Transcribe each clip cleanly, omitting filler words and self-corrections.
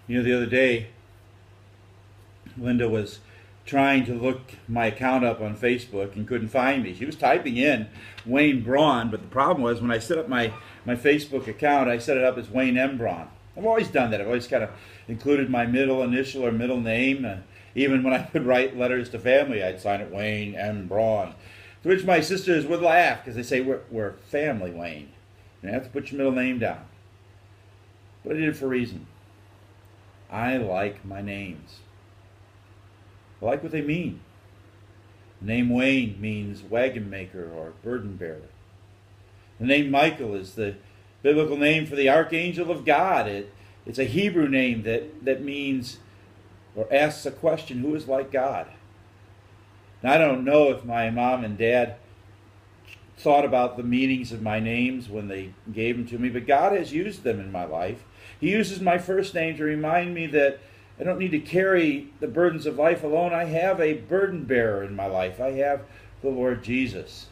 The other day, Linda was trying to look my account up on Facebook and couldn't find me. She was typing in Wayne Braun, but the problem was when I set up my Facebook account, I set it up as Wayne M. Braun. I've always done that. I've always kind of included my middle initial or middle name. Even when I would write letters to family, I'd sign it Wayne M. Braun. To which my sisters would laugh because they say, we're family, Wayne. You have to put your middle name down. But I did it for a reason. I like my names. I like what they mean. The name Wayne means wagon maker or burden bearer. The name Michael is the biblical name for the archangel of God. It's a Hebrew name that means or asks a question, who is like God? Now, I don't know if my mom and dad thought about the meanings of my names when they gave them to me, but God has used them in my life. He uses my first name to remind me that I don't need to carry the burdens of life alone. I have a burden bearer in my life. I have the Lord Jesus.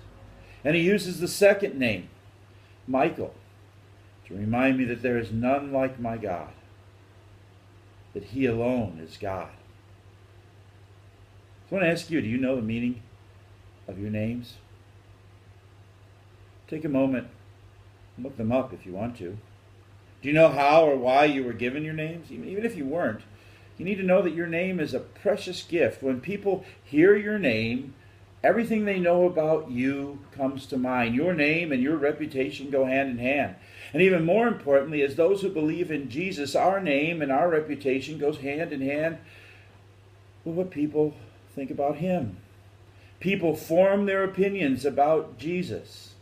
And he uses the second name, Michael, to remind me that there is none like my God, that he alone is God. So I want to ask you, do you know the meaning of your names? Take a moment and look them up if you want to. Do you know how or why you were given your names? Even if you weren't, you need to know that your name is a precious gift. When people hear your name, everything they know about you comes to mind. Your name and your reputation go hand in hand. And even more importantly, as those who believe in Jesus, our name and our reputation goes hand in hand with what people think about him. People form their opinions about Jesus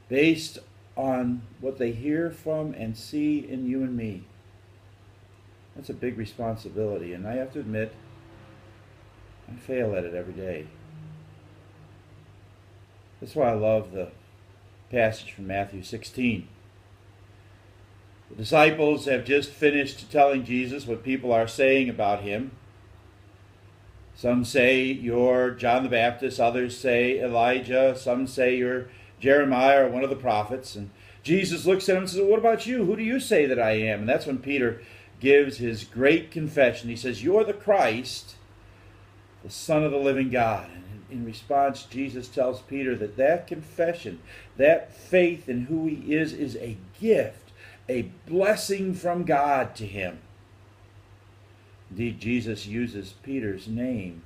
based on what they hear from and see in you and me. That's a big responsibility, and I have to admit, I fail at it every day. That's why I love the passage from Matthew 16. The disciples have just finished telling Jesus what people are saying about him. Some say you're John the Baptist, others say Elijah, some say you're Jeremiah or one of the prophets. And Jesus looks at him and says, what about you? Who do you say that I am? And that's when Peter gives his great confession. He says, you're the Christ, the Son of the living God. And in response, Jesus tells Peter that confession, that faith in who he is a gift, a blessing from God to him. Indeed, Jesus uses Peter's name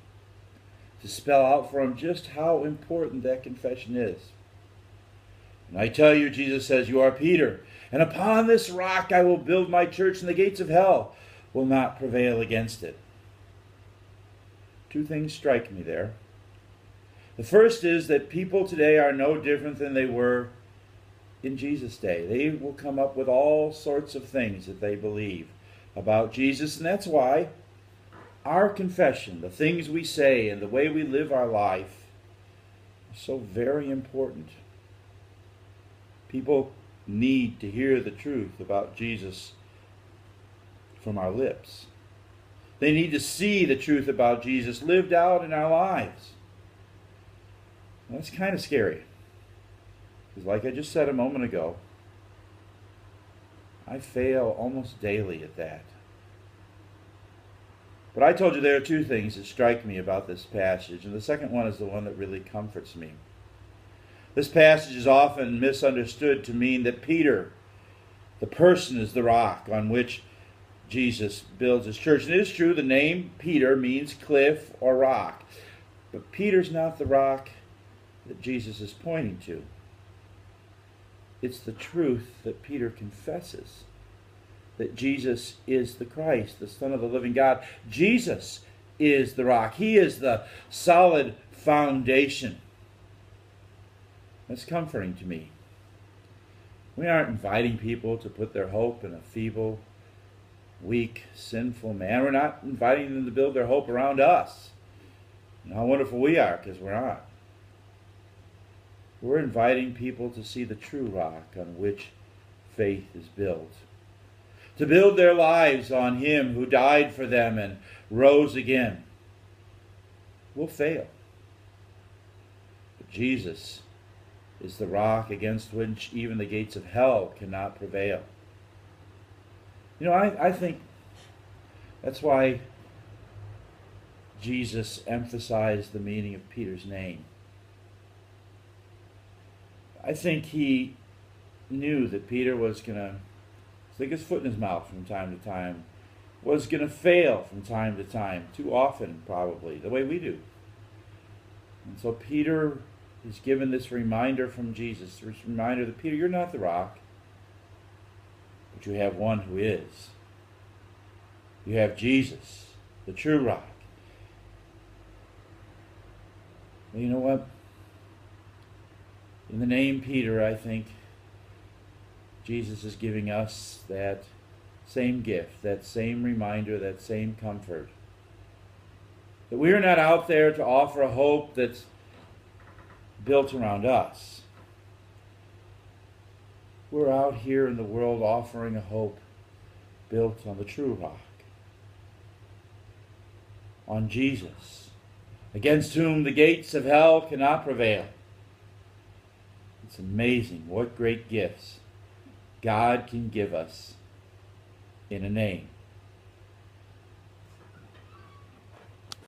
to spell out for him just how important that confession is. And I tell you, Jesus says, you are Peter, and upon this rock I will build my church, and the gates of hell will not prevail against it. Two things strike me there. The first is that people today are no different than they were in Jesus' day. They will come up with all sorts of things that they believe about Jesus, and that's why our confession, the things we say, and the way we live our life are so very important. People need to hear the truth about Jesus from our lips. They need to see the truth about Jesus lived out in our lives. Well, that's kind of scary. Because like I just said a moment ago, I fail almost daily at that. But I told you there are two things that strike me about this passage, and the second one is the one that really comforts me. This passage is often misunderstood to mean that Peter, the person, is the rock on which Jesus builds his church. And it is true, the name Peter means cliff or rock. But Peter's not the rock that Jesus is pointing to. It's the truth that Peter confesses, that Jesus is the Christ, the Son of the living God. Jesus is the rock. He is the solid foundation. That's comforting to me. We aren't inviting people to put their hope in a feeble, weak, sinful man. We're not inviting them to build their hope around us. And how wonderful we are, because we're not. We're inviting people to see the true rock on which faith is built. To build their lives on him who died for them and rose again. We'll fail. But Jesus is the rock against which even the gates of hell cannot prevail. I think That's why Jesus emphasized the meaning of Peter's name. I think he knew that Peter was going to stick his foot in his mouth from time to time, was going to fail from time to time, too often probably, the way we do. And so Peter is given this reminder from Jesus, this reminder that, Peter, you're not the rock, but you have one who is. You have Jesus, the true rock. And you know what? In the name Peter, I think Jesus is giving us that same gift, that same reminder, that same comfort. That we are not out there to offer a hope that's built around us. We're out here in the world offering a hope built on the true rock, on Jesus, against whom the gates of hell cannot prevail. It's amazing what great gifts God can give us in a name.